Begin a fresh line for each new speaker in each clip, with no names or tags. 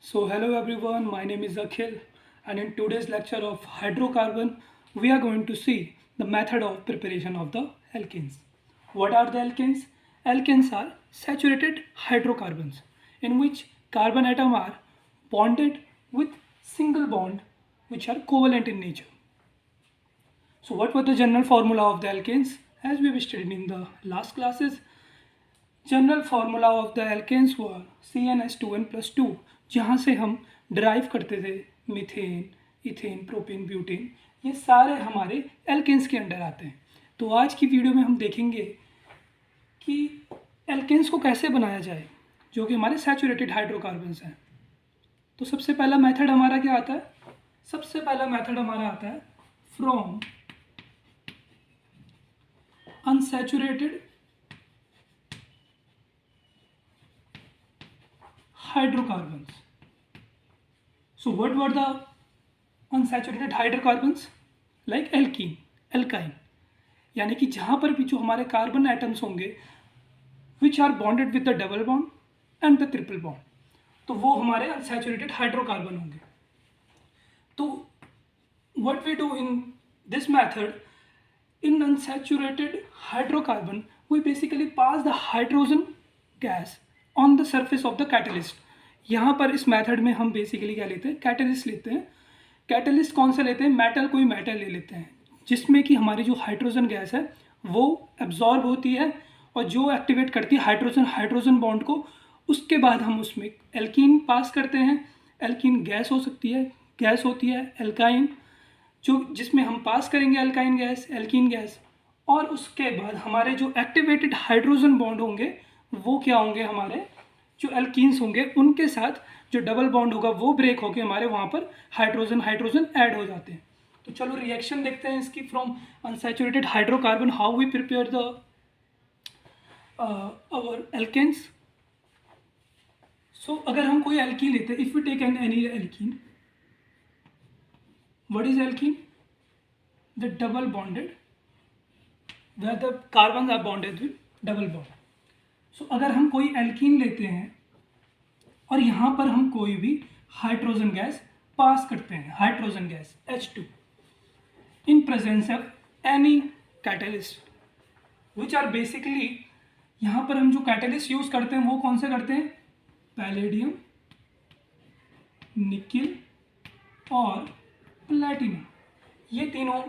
So hello everyone, my name is Akhil and in today's lecture of hydrocarbon we are going to see the method of preparation of the alkenes. What are the alkenes? Alkenes are saturated hydrocarbons in which carbon atom are bonded with single bond which are covalent in nature. So what was the general formula of the alkanes? As we have studied in the last classes, general formula of the alkanes हुआ CnH2n+2 जहाँ से हम drive करते थे methane, ethane, propane, butane, ये सारे हमारे alkanes के अंडर आते हैं। तो आज की वीडियो में हम देखेंगे कि एल्केन्स को कैसे बनाया जाए जो कि हमारे सैचुरेटेड हाइड्रोकार्बन्स हैं। तो सबसे पहला मेथड हमारा क्या आता है? सबसे पहला मेथड हमारा आता है from unsaturated hydrocarbons. So what were the unsaturated hydrocarbons? Like alkene, alkyne, यानी कि जहाँ पर भी जो हमारे कार्बन एटम्स होंगे which are bonded with the double bond and the triple bond, तो वो हमारे unsaturated हाइड्रोकार्बन होंगे। तो what we do in this method, in unsaturated hydrocarbon we basically pass the hydrogen gas on the surface of the catalyst. यहाँ पर इस method में हम बेसिकली क्या लेते हैं? कैटलिस्ट लेते हैं। कैटलिस्ट कौन सा लेते हैं? मेटल, कोई मेटल ले लेते हैं जिसमें कि हमारी जो हाइड्रोजन गैस है वो एब्जॉर्ब होती है और जो एक्टिवेट करती है हाइड्रोजन हाइड्रोजन बॉन्ड को। उसके बाद हम उसमें एल्कीन पास करते हैं। एल्कीन गैस हो सकती है, गैस होती है एल्काइन, जो जिसमें हम पास करेंगे एल्काइन गैस, एल्कीन गैस, और उसके बाद हमारे जो एक्टिवेटेड हाइड्रोजन बॉन्ड होंगे वो क्या होंगे? हमारे जो एल्कीन्स होंगे उनके साथ जो डबल बॉन्ड होगा वो ब्रेक होकर हमारे वहाँ पर हाइड्रोजन हाइड्रोजन ऐड हो जाते हैं। तो चलो रिएक्शन देखते हैं इसकी from unsaturated hydrocarbon, how we prepare the our alkenes. So अगर हम कोई एल्कीन लेते हैं, if we take any alkene, what is alkene? The double bonded where the carbon are bonded with double bond. So अगर हम कोई alkene लेते हैं और यहाँ पर हम कोई भी हाइड्रोजन गैस पास करते हैं, hydrogen gas H2 in presence of any catalyst which are basically, यहाँ पर हम जो कैटलिस्ट यूज करते हैं वो कौन से करते हैं? पैलेडियम, निकिल और प्लैटिनम, ये तीनों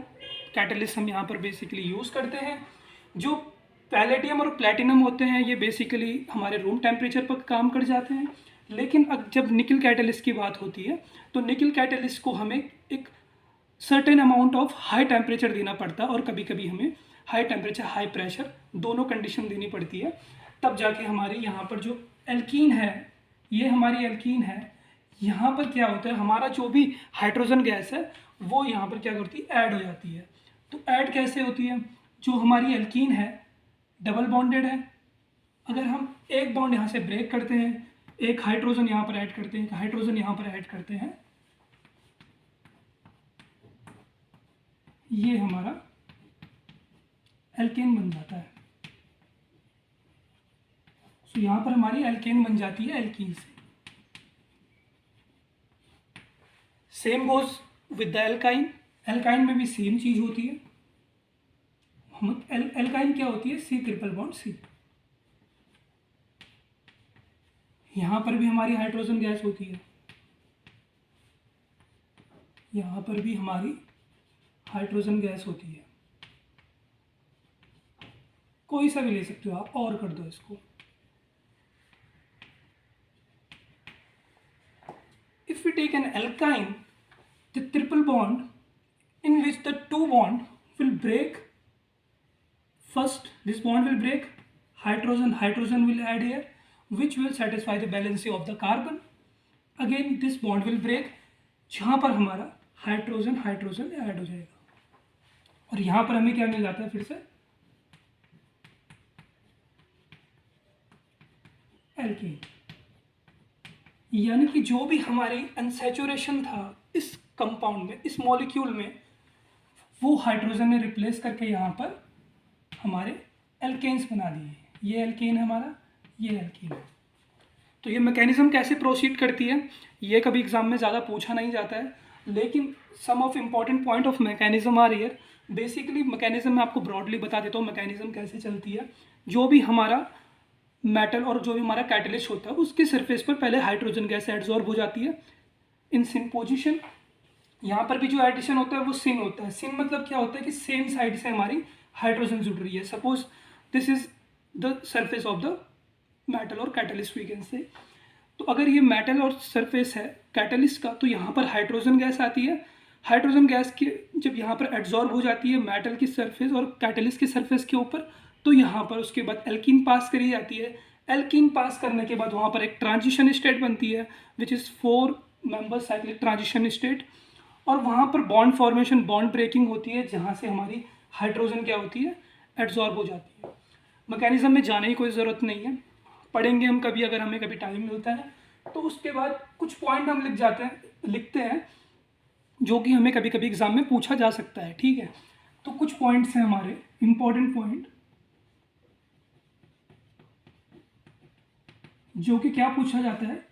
कैटलिस्ट हम यहाँ पर बेसिकली यूज करते हैं। जो पैलेडियम और प्लैटिनम होते हैं ये बेसिकली हमारे रूम टेम्परेचर पर काम कर जाते हैं, लेकिन अब जब निकल कैटलिस्ट की बात होती है तो निकल कैटलिस्ट को हमें एक certain amount of high temperature देना पड़ता है और कभी कभी हमें हाई टेम्परेचर हाई प्रेशर दोनों कंडीशन देनी पड़ती है, तब जाके हमारे यहाँ पर जो एल्कीन है, ये हमारी एल्कीन है, यहाँ पर क्या होता है? हमारा जो भी हाइड्रोजन गैस है वो यहाँ पर क्या करती है? ऐड हो जाती है। तो ऐड कैसे होती है? जो हमारी एल्कीन है डबल बॉन्डेड है, अगर हम एक बॉन्ड यहाँ से ब्रेक करते हैं, एक हाइड्रोजन यहाँ पर ऐड करते हैं, एक हाइड्रोजन यहाँ पर ऐड करते हैं, ये हमारा एल्केन बन जाता है। सो यहाँ पर हमारी एल्केन बन जाती है एल्कीन से। Same goes with the alkyne. Alkyne में भी सेम चीज होती है। एल्काइन क्या होती है? C triple bond C। यहाँ पर भी हमारी हाइड्रोजन गैस होती है, यहाँ पर भी हमारी हाइड्रोजन गैस होती है। कोई सा भी ले सकते हो आप, और कर दो इसको। If we take an alkyne, the triple bond in which the two bond will break, first this bond will break, hydrogen will add here which will satisfy the valency of the carbon, again this bond will break, जहाँ पर हमारा hydrogen add हो जाएगा और यहाँ पर हमें क्या मिल जाता है? फिर से एल्कीन। यानी कि जो भी हमारी अनसैचुरेशन था इस कंपाउंड में, इस मॉलिक्यूल में, वो हाइड्रोजन ने रिप्लेस करके यहाँ पर हमारे एल्केन्स बना दिए। ये एल्केन है हमारा, ये एल्केन है। तो ये मैकेनिज्म कैसे प्रोसीड करती है, ये कभी एग्जाम में ज़्यादा पूछा नहीं जाता है, लेकिन some of important point of mechanism आ रही है। बेसिकली मैकेनिज्म मैं आपको ब्रॉडली बता देता हूँ मैकेनिज्म कैसे चलती है। जो भी हमारा मेटल और जो भी हमारा कैटलिस्ट होता है उसके सरफेस पर पहले हाइड्रोजन गैस एडजॉर्ब हो जाती है इन सिन पोजिशन। यहाँ पर भी जो एडिशन होता है वो सिन होता है। सिन मतलब क्या होता है कि सेम साइड से हमारी हाइड्रोजन जुड़ रही है। Suppose this is the surface of the metal और कैटलिस्ट वी कैन से। तो अगर ये मेटल और सरफेस है कैटलिस्ट का, तो यहाँ पर हाइड्रोजन गैस आती है। हाइड्रोजन गैस की जब यहाँ पर एड्जॉर्ब हो जाती है मेटल की सरफेस और कैटलिस्ट के सरफेस के ऊपर, तो यहाँ पर उसके बाद एल्कीन पास करी जाती है। एल्कीन पास करने के बाद वहाँ पर एक ट्रांजिशन स्टेट बनती है which is 4 member cyclic transition state, और वहाँ पर बॉन्ड फॉर्मेशन बॉन्ड ब्रेकिंग होती है जहाँ से हमारी हाइड्रोजन क्या होती है, एड्जॉर्ब हो जाती है। मैकेनिज्म में जाने की कोई ज़रूरत नहीं है, पढ़ेंगे हम कभी अगर हमें कभी टाइम मिलता है तो। उसके बाद कुछ पॉइंट हम लिखते हैं जो कि हमें कभी कभी एग्जाम में पूछा जा सकता है, ठीक है। तो कुछ पॉइंट्स हैं हमारे इंपॉर्टेंट पॉइंट, जो कि क्या पूछा जाता है,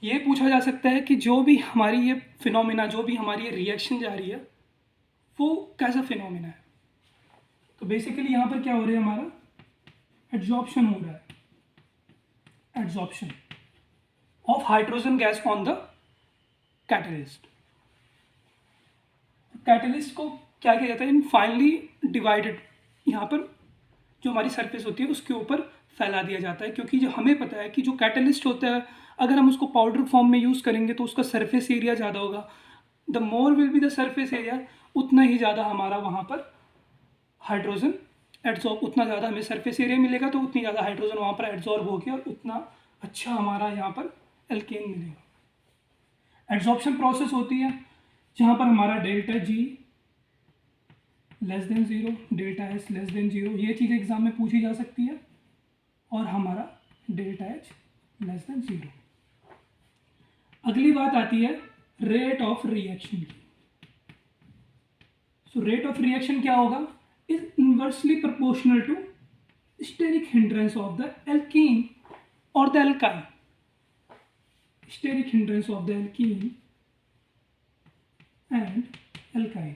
ये पूछा जा सकता है कि जो भी हमारी ये फिनोमिना, जो भी हमारी ये रिएक्शन जा रही है वो कैसा फिनोमिना है। तो बेसिकली यहाँ पर क्या हो रहा है, हमारा एड्जॉर्प्शन हो रहा है, adsorption of hydrogen gas on the catalyst. Catalyst को क्या किया जाता है, इन फाइनली डिवाइडेड, यहाँ पर जो हमारी सरफेस होती है उसके ऊपर फैला दिया जाता है। क्योंकि जो हमें पता है कि जो कैटलिस्ट होता है अगर हम उसको पाउडर फॉर्म में यूज़ करेंगे तो उसका सरफेस एरिया ज़्यादा होगा। The more will be the surface area, उतना ही ज़्यादा हमारा वहाँ पर हाइड्रोजन एड्जॉर्ब, उतना ज़्यादा हमें सरफेस एरिया मिलेगा तो उतनी ज़्यादा हाइड्रोजन वहाँ पर एड्जॉर्ब होगी और उतना अच्छा हमारा यहाँ पर एल्केन मिलेगा। एड्जॉर्प्शन प्रोसेस होती है जहाँ पर हमारा delta G less than 0, delta S less than 0, ये चीज़ एग्जाम में पूछी जा सकती है, और हमारा डेल्टा एच लेस देन 0। अगली बात आती है रेट ऑफ रिएक्शन की। सो रेट ऑफ रिएक्शन क्या होगा, is inversely proportional to steric hindrance of the alkene और the alkyne. Steric hindrance of the alkene and alkyne.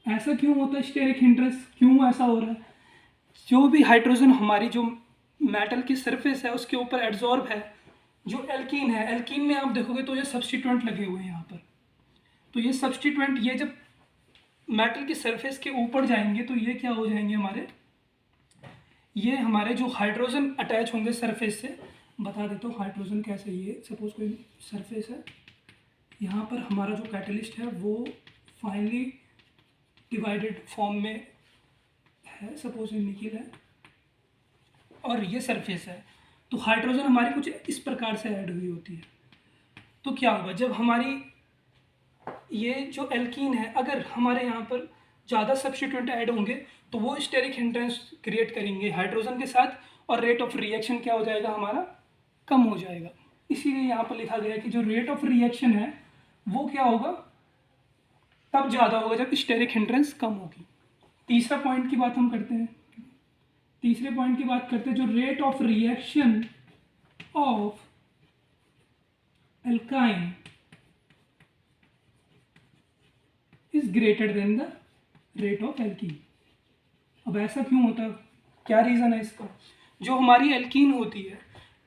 ऐसा क्यों होता है, स्टेरिक हिंड्रेंस क्यों ऐसा हो रहा है, जो भी हाइड्रोजन हमारी जो मेटल की सरफेस है उसके ऊपर एड्जॉर्ब है, जो एल्कीन है, एल्कीन में आप देखोगे तो ये सब्स्टिट्यूएंट लगे हुए हैं यहाँ पर। तो ये सब्स्टिट्यूएंट ये जब मेटल की सरफेस के ऊपर जाएंगे तो ये क्या हो जाएंगे हमारे, ये हमारे जो हाइड्रोजन अटैच होंगे सरफेस से। बता देता हूँ हाइड्रोजन कैसे, ये सपोज कोई सरफेस है, यहाँ पर हमारा जो कैटलिस्ट है वो फाइनली डिवाइडेड फॉर्म में है, सपोज ये निकिल है और ये सरफेस है। तो हाइड्रोजन हमारी कुछ इस प्रकार से ऐड हुई होती है। तो क्या होगा, जब हमारी ये जो एल्कीन है अगर हमारे यहाँ पर ज़्यादा सब्स्टिट्यूएंट ऐड होंगे तो वो स्टेरिक हिंड्रेंस क्रिएट करेंगे हाइड्रोजन के साथ, और रेट ऑफ रिएक्शन क्या हो जाएगा, हमारा कम हो जाएगा। इसीलिए यहाँ पर लिखा गया है कि जो रेट ऑफ रिएक्शन है वो क्या होगा, तब ज़्यादा होगा जब स्टेरिक हिंड्रेंस कम होगी। तीसरा पॉइंट की बात हम करते हैं, तीसरे पॉइंट की बात करते हैं, जो rate of reaction of alkyne is greater than the rate of alkene. अब ऐसा क्यों होता है, क्या रीज़न है इसका। जो हमारी एल्कीन होती है,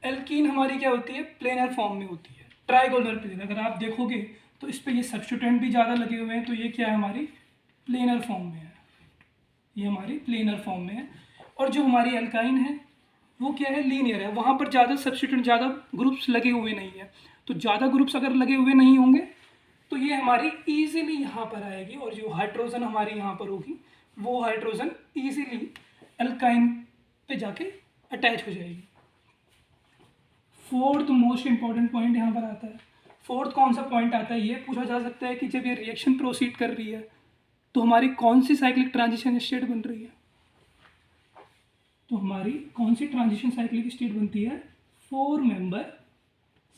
एल्कीन हमारी क्या होती है, प्लेनर फॉर्म में होती है, ट्राइगोनल प्लेन। अगर आप देखोगे तो इस पर ये सब्स्टिट्यूएंट भी ज़्यादा लगे हुए हैं, तो ये क्या है, हमारी प्लेनर फॉर्म में है, ये हमारी प्लेनर फॉर्म में है। और जो हमारी एल्काइन है वो क्या है, लीनियर है, वहाँ पर ज़्यादा सब्स्टिट्यूएंट, ज़्यादा ग्रुप्स लगे हुए नहीं है। तो ज़्यादा ग्रुप्स अगर लगे हुए नहीं होंगे तो ये हमारी ईजिली यहाँ पर आएगी, और जो हाइड्रोजन हमारी यहाँ पर होगी वो हाइड्रोजन ईजिली एल्काइन पे जाके अटैच हो जाएगी। फोर्थ मोस्ट इंपॉर्टेंट पॉइंट यहाँ पर आता है। फोर्थ कौन सा पॉइंट आता है, ये पूछा जा सकता है कि जब ये रिएक्शन प्रोसीड कर रही है तो हमारी कौन सी साइक्लिक ट्रांजिशन स्टेट बन रही है। तो हमारी कौन सी ट्रांजिशन साइक्लिक स्टेट बनती है, 4 मेंबर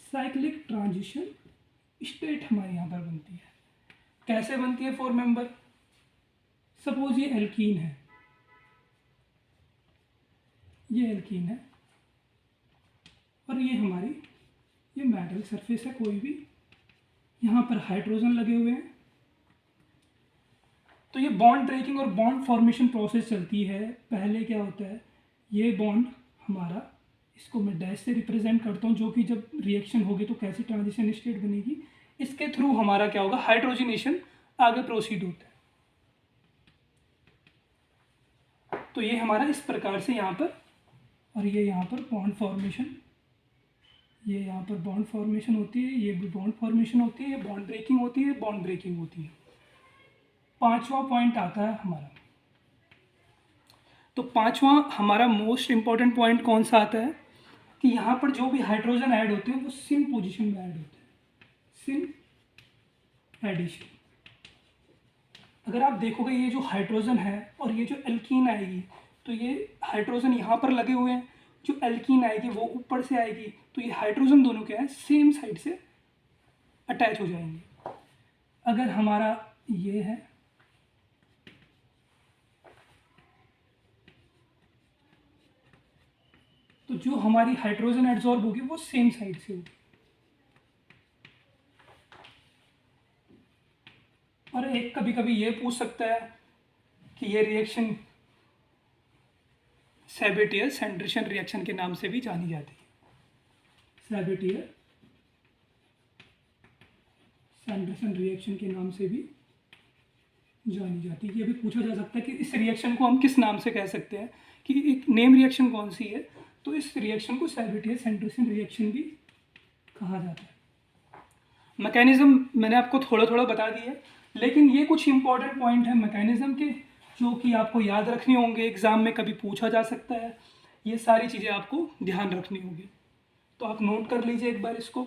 साइक्लिक ट्रांजिशन स्टेट हमारे यहाँ पर बनती है। कैसे बनती है 4 मेंबर, सपोज ये एल्कीन है, ये एल्कीन है, और ये हमारी ये मेटल सरफेस है कोई भी, यहाँ पर हाइड्रोजन लगे हुए हैं। तो ये बॉन्ड ब्रेकिंग और बॉन्ड फॉर्मेशन प्रोसेस चलती है। पहले क्या होता है, ये बॉन्ड हमारा, इसको मैं डैश से रिप्रेजेंट करता हूँ, जो कि जब रिएक्शन होगी तो कैसी ट्रांजिशन स्टेट बनेगी, इसके थ्रू हमारा क्या होगा, हाइड्रोजनेशन आगे प्रोसीड होता है। तो ये हमारा इस प्रकार से यहाँ पर, और ये यहाँ पर बॉन्ड फॉर्मेशन, ये यहाँ पर बॉन्ड फॉर्मेशन होती है, ये भी बॉन्ड फॉर्मेशन होती है, ये बॉन्ड ब्रेकिंग होती है, बॉन्ड ब्रेकिंग होती है। पांचवा पॉइंट आता है हमारा, तो पांचवा हमारा मोस्ट इंपॉर्टेंट पॉइंट कौन सा आता है कि यहाँ पर जो भी हाइड्रोजन ऐड होते हैं वो सिन पोजीशन में ऐड होते हैं, सिन एडिशन। अगर आप देखोगे ये जो हाइड्रोजन है और ये जो एल्कीन आएगी, तो ये हाइड्रोजन यहाँ पर लगे हुए हैं, जो एल्कीन आएगी वो ऊपर से आएगी, तो ये हाइड्रोजन दोनों क्या है, सेम साइड से अटैच हो जाएंगे। अगर हमारा ये है, तो जो हमारी हाइड्रोजन एड्सॉर्ब होगी वो सेम साइड से होगी। और एक कभी कभी ये पूछ सकता है कि ये रिएक्शन सैबेटियर सैंडरसन रिएक्शन के नाम से भी जानी जाती है। सैबेटियर सैंडरसन रिएक्शन के नाम से भी जानी जाती है। ये भी पूछा जा सकता है कि इस रिएक्शन को हम किस नाम से कह सकते हैं, कि एक नेम रिएक्शन कौन सी है, तो इस रिएक्शन को सैबेटियर सैंडरसन रिएक्शन भी कहा जाता है। मैकेनिज्म मैंने आपको थोड़ा थोड़ा बता दिया है, लेकिन ये कुछ इंपॉर्टेंट पॉइंट है मैकेनिज्म के जो कि आपको याद रखने होंगे, एग्ज़ाम में कभी पूछा जा सकता है। ये सारी चीज़ें आपको ध्यान रखनी होगी, तो आप नोट कर लीजिए एक बार इसको।